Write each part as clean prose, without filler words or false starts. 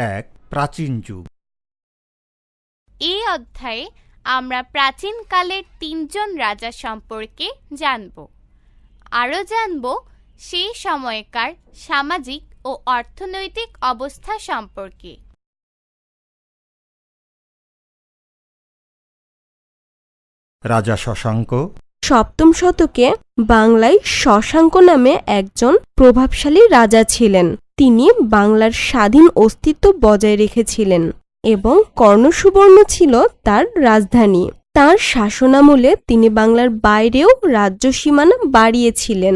এক প্রাচীন যুগ। এই অধ্যায়ে আমরা প্রাচীনকালের ৩ জন রাজা সম্পর্কে জানব। আরও জানব সেই সময়কার সামাজিক ও অর্থনৈতিক অবস্থা সম্পর্কে। রাজা শশাঙ্ক। সপ্তম শতকে বাংলায় শশাঙ্ক নামে একজন প্রভাবশালী রাজা ছিলেন। তিনি বাংলার স্বাধীন অস্তিত্ব বজায় রেখেছিলেন এবং কর্ণসুবর্ণ ছিল তার রাজধানী। তার শাসনামলে তিনি বাংলার বাইরেও রাজ্য সীমানা বাড়িয়েছিলেন।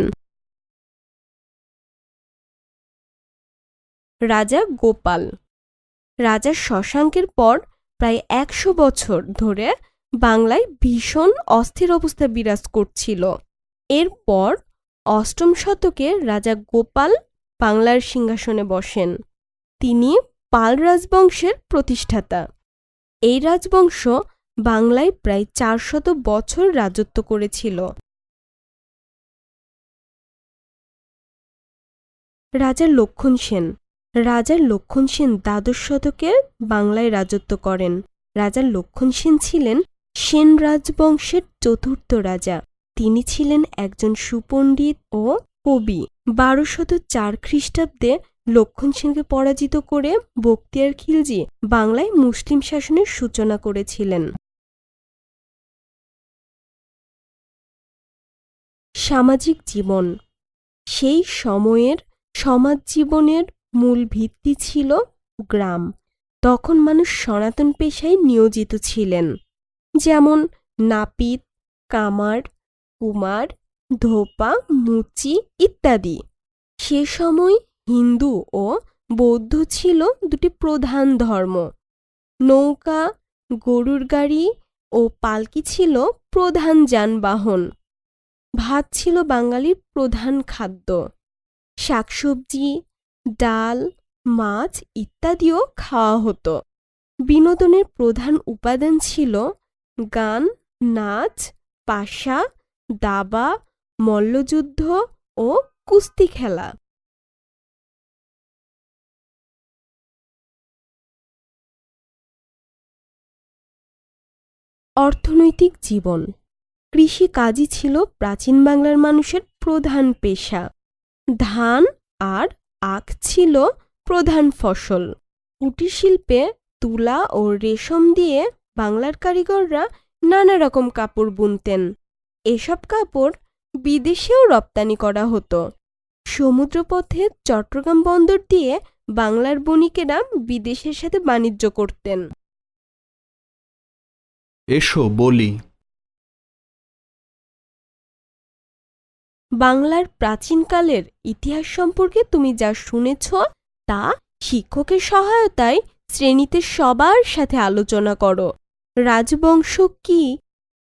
রাজা গোপাল। রাজা শশাঙ্কের পর প্রায় ১০০ বছর ধরে বাংলায় ভীষণ অস্থির অবস্থা বিরাজ করছিল। এরপর অষ্টম শতকে রাজা গোপাল বাংলার সিংহাসনে বসেন। তিনি পাল রাজবংশের প্রতিষ্ঠাতা। এই রাজবংশ বাংলায় প্রায় ৪০০ বছর রাজত্ব করেছিল। রাজা লক্ষণ সেন। রাজা লক্ষণ সেন দ্বাদশ শতকে বাংলায় রাজত্ব করেন। রাজা লক্ষণ সেন ছিলেন সেন রাজবংশের চতুর্থ রাজা। তিনি ছিলেন একজন সুপণ্ডিত ও কবি। ১২০৪ খ্রিস্টাব্দে লক্ষণ সেনকে পরাজিত করে বখতিয়ার খিলজি বাংলায় মুসলিম শাসনের সূচনা করেছিলেন। সামাজিক জীবন। সেই সময়ের সমাজ জীবনের মূল ভিত্তি ছিল গ্রাম। তখন মানুষ সনাতন পেশায় নিয়োজিত ছিলেন, যেমন নাপিত, কামার, কুমার, ধোপা, মুচি ইত্যাদি। সে সময় হিন্দু ও বৌদ্ধ ছিল দুটি প্রধান ধর্ম। নৌকা, গরুর গাড়ি ও পালকি ছিল প্রধান যানবাহন। ভাত ছিল বাঙালির প্রধান খাদ্য। শাকসবজি, ডাল, মাছ ইত্যাদিও খাওয়া হতো। বিনোদনের প্রধান উপাদান ছিল গান, নাচ, পাশা, দাবা, মল্লযুদ্ধ ও কুস্তি খেলা। অর্থনৈতিক জীবন। কৃষিকাজই ছিল প্রাচীন বাংলার মানুষের প্রধান পেশা। ধান আর আখ ছিল প্রধান ফসল। কুটির শিল্পে তুলা ও রেশম দিয়ে বাংলার কারিগররা নানা রকম কাপড় বুনতেন। এসব কাপড় বিদেশেও রপ্তানি করা হতো। সমুদ্রপথে চট্টগ্রাম বন্দর দিয়ে বাংলার বণিকেরা বিদেশের সাথে বাণিজ্য করতেন। এসো বলি। বাংলার প্রাচীনকালের ইতিহাস সম্পর্কে তুমি যা শুনেছ তা শিক্ষকের সহায়তায় শ্রেণীতে সবার সাথে আলোচনা করো। রাজবংশ কি?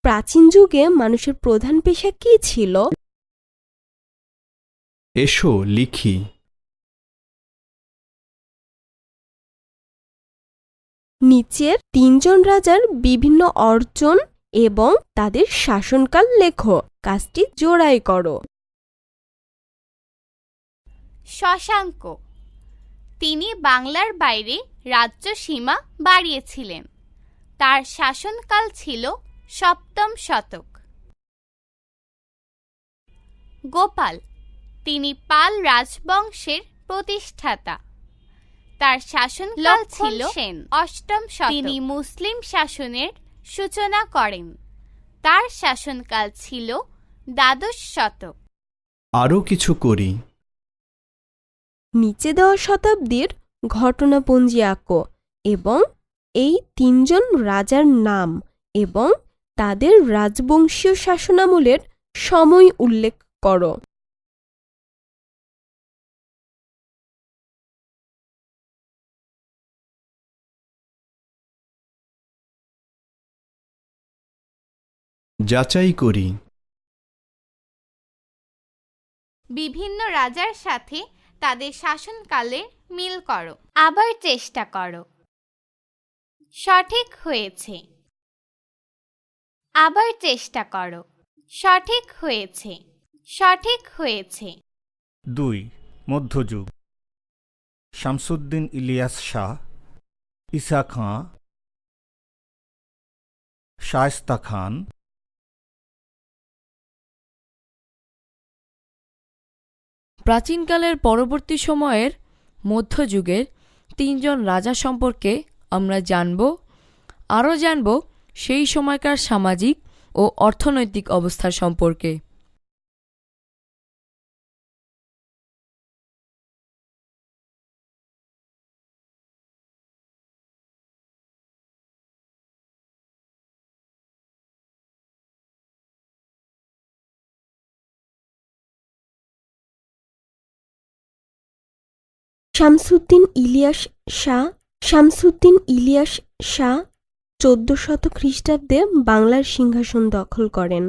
প্রাচীন যুগে মানুষের প্রধান পেশা কি ছিল? এসো লিখি। নিচের ৩ জন রাজার বিভিন্ন অর্জন এবং তাদের শাসনকাল লেখো। কাজটি জোড়াই করো। শশাঙ্ক। তিনি বাংলার বাইরে রাজ্য সীমা বাড়িয়েছিলেন। তার শাসনকাল ছিল সপ্তম শতক। গোপাল। তিনি পাল রাজবংশের প্রতিষ্ঠাতা। তার শাসনকাল ছিল অষ্টম শতক। তিনি মুসলিম শাসনের সূচনা করেন। তার শাসনকাল ছিল দ্বাদশ শতক। আরও কিছু করি। নিচে দেওয়া শতাব্দীর ঘটনাপঞ্জি আঁকো এবং এই ৩ জন রাজার নাম এবং তাদের রাজবংশীয় শাসনামলের সময় উল্লেখ করো। যাচাই করি। বিভিন্ন রাজার সাথে তাদের শাসনকালের মিল করো। আবার চেষ্টা করো। সঠিক হয়েছে। আবার চেষ্টা করো। সঠিক হয়েছে। সঠিক হয়েছে। ২ মধ্যযুগ। শামসুদ্দিন ইলিয়াস শাহ ঈসা খাঁ, শায়েস্তা খান, প্রাচীনকালের পরবর্তী সময়ের মধ্যযুগের তিনজন রাজা সম্পর্কে আমরা আরও জানব সেই সময়কার সামাজিক ও অর্থনৈতিক অবস্থা সম্পর্কে। শামসুদ্দিন ইলিয়াস শাহ 1400 খ্রিস্টাব্দে বাংলার সিংহাসন দখল করেন।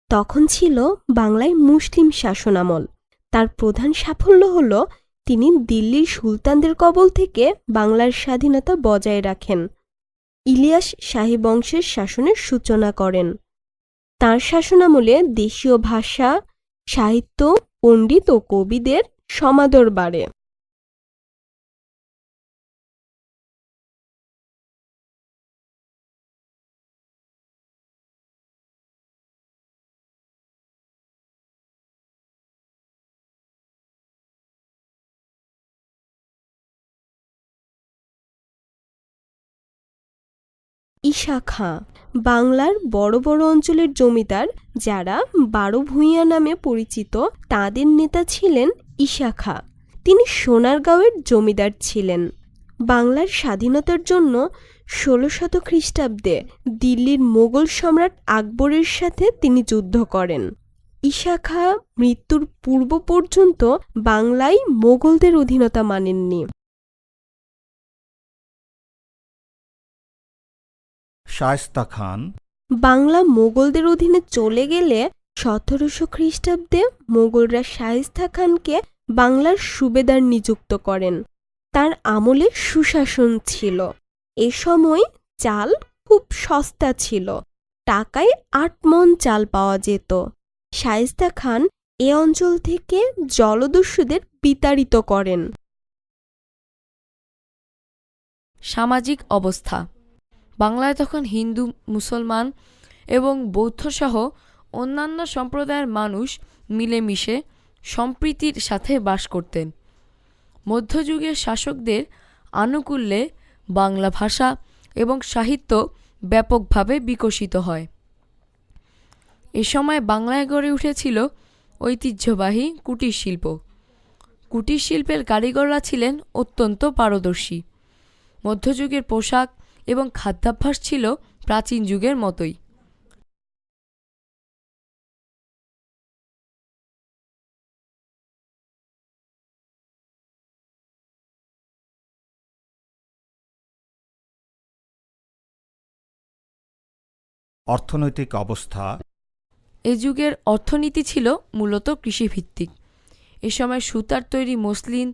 তখন ছিল বাংলায় মুসলিম শাসনামল। তার প্রধান সাফল্য হল তিনি দিল্লির সুলতানদের কবল থেকে বাংলার স্বাধীনতা বজায় রাখেন। ইলিয়াস শাহী বংশের শাসনের সূচনা করেন। তাঁর শাসনামলে দেশীয় ভাষা, সাহিত্য, পণ্ডিত ও কবিদের সমাদর বাড়ে। ঈসা খাঁ বাংলার বড় বড় অঞ্চলের জমিদার, যারা 12 ভূঁইয়া নামে পরিচিত, তাদের নেতা ছিলেন ঈসা খাঁ। তিনি সোনারগাঁওয়ের জমিদার ছিলেন। বাংলার স্বাধীনতার জন্য 1600 খ্রিস্টাব্দে দিল্লির মোগল সম্রাট আকবরের সাথে তিনি যুদ্ধ করেন। ঈসা খাঁ মৃত্যুর পূর্ব পর্যন্ত বাংলায় মোগলদের অধীনতা মানেননি। শায়েস্তা খান, বাংলা মোগলদের অধীনে চলে গেলে 1700 খ্রিস্টাব্দে মোগলরা শায়েস্তা খানকে বাংলার সুবেদার নিযুক্ত করেন। তার আমলে সুশাসন ছিল। এ সময় চাল খুব সস্তা ছিল, টাকায় 8 মণ চাল পাওয়া যেত। শায়েস্তা খান এ অঞ্চল থেকে জলদস্যুদের বিতাড়িত করেন। সামাজিক অবস্থা। বাংলায় তখন হিন্দু, মুসলমান এবং বৌদ্ধসহ অন্যান্য সম্প্রদায়ের মানুষ মিলেমিশে সম্প্রীতির সাথে বাস করতেন। মধ্যযুগের শাসকদের আনুকূল্যে বাংলা ভাষা এবং সাহিত্য ব্যাপকভাবে বিকশিত হয়। এ সময় বাংলায় গড়ে উঠেছিল ঐতিহ্যবাহী কুটির শিল্প। কুটির শিল্পের কারিগররা ছিলেন অত্যন্ত পারদর্শী। মধ্যযুগের পোশাক এবং খাদ্যাভ্যাস ছিল প্রাচীন যুগের মতোই। অর্থনৈতিক অবস্থা। এ যুগের অর্থনীতি ছিল মূলত কৃষিভিত্তিক। এ সময় সুতার তৈরি মসলিন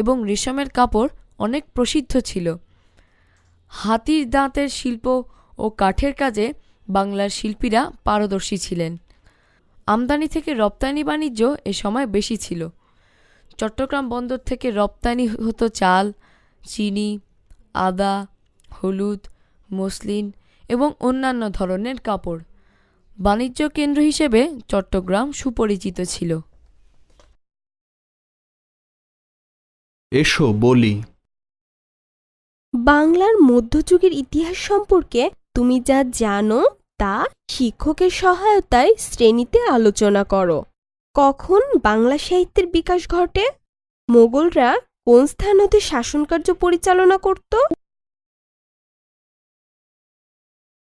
এবং রেশমের কাপড় অনেক প্রসিদ্ধ ছিল। হাতির দাঁতের শিল্প ও কাঠের কাজে বাংলার শিল্পীরা পারদর্শী ছিলেন। আমদানি থেকে রপ্তানি বাণিজ্য এ সময় বেশি ছিল। চট্টগ্রাম বন্দর থেকে রপ্তানি হতো চাল, চিনি, আদা, হলুদ, মসলিন এবং অন্যান্য ধরনের কাপড়। বাণিজ্য কেন্দ্র হিসেবে চট্টগ্রাম সুপরিচিত ছিল। এসো বলি। বাংলার মধ্যযুগের ইতিহাস সম্পর্কে তুমি যা জানো তা শিক্ষকের সহায়তায় শ্রেণীতে আলোচনা করো। কখন বাংলা সাহিত্যের বিকাশ ঘটে? মোগলরা কোন স্থান হতে শাসনকার্য পরিচালনা করত?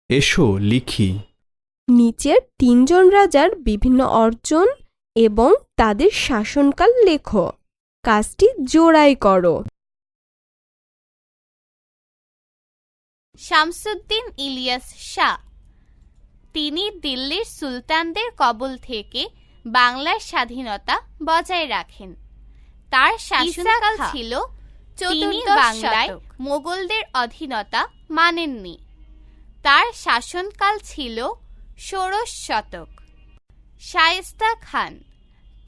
এসো লিখি। নিচের 3 জন রাজার বিভিন্ন অর্জন এবং তাদের শাসনকাল লেখো। কাজটি জোড়াই করো। শামসুদ্দিন ইলিয়াস শাহ। তিনি দিল্লির সুলতানদের কবল থেকে বাংলার স্বাধীনতা বজায় রাখেন। তার শাসনকাল ছিল তিনি বাংলায় মোগলদের অধীনতা মানেননি। তার শাসনকাল ছিল 16 শতক। শায়েস্তা খান।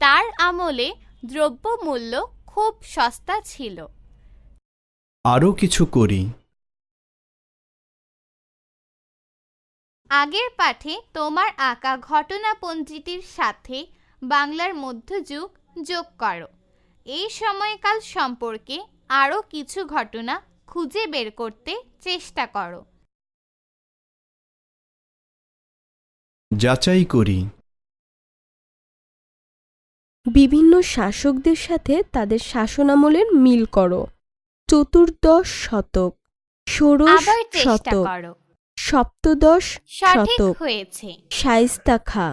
তার আমলে দ্রব্যমূল্য খুব সস্তা ছিল। আরও কিছু করি। আগের পাঠে তোমার আঁকা ঘটনাপঞ্জিটির সাথে বাংলার মধ্যযুগ যোগ করো। এই সময়কাল সম্পর্কে আরও কিছু ঘটনা খুঁজে বের করতে চেষ্টা করো। যাচাই করি। বিভিন্ন শাসকদের সাথে তাদের শাসনামলের মিল করো। চতুর্দশ শতক, ষোড়শ আবার চেষ্টা শতক, করো। সপ্তদশ সঠিক শতক, হয়েছে। শায়েস্তা খাঁ,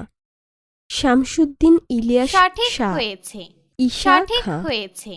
শামসুদ্দিন ইলিয়াস সঠিক শাহ, হয়েছে। ঈশা সঠিক খাঁ, হয়েছে।